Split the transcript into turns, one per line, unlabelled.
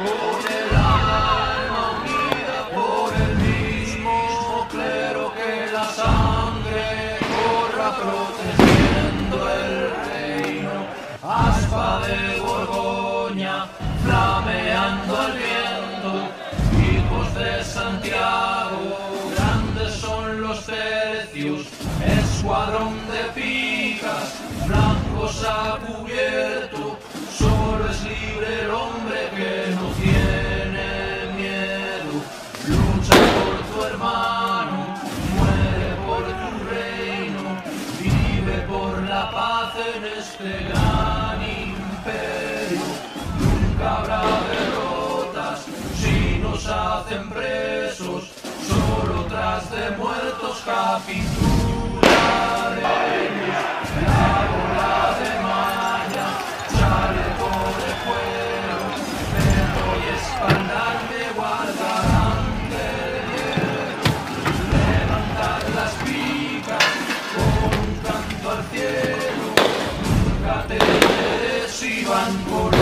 con el alma unida por el mismo clero, que la sangre corra protegiendo el reino. Aspa de Borgoña, flameando al viento, hijos de Santiago, grandes son los tercios, escuadrón de picas, blancos a cubierto, solo es libre el hombre que no tiene miedo. Lucha por tu hermano, muere por tu reino, vive por la paz en este gran imperio. Nunca habrá derrotas si nos hacen presos, solo tras de muertos capitularemos. La bola de malla, chaleco de fuego, perro y espaldar me guardarán del hierro. Levantar las picas con un canto al cielo, nunca te si van por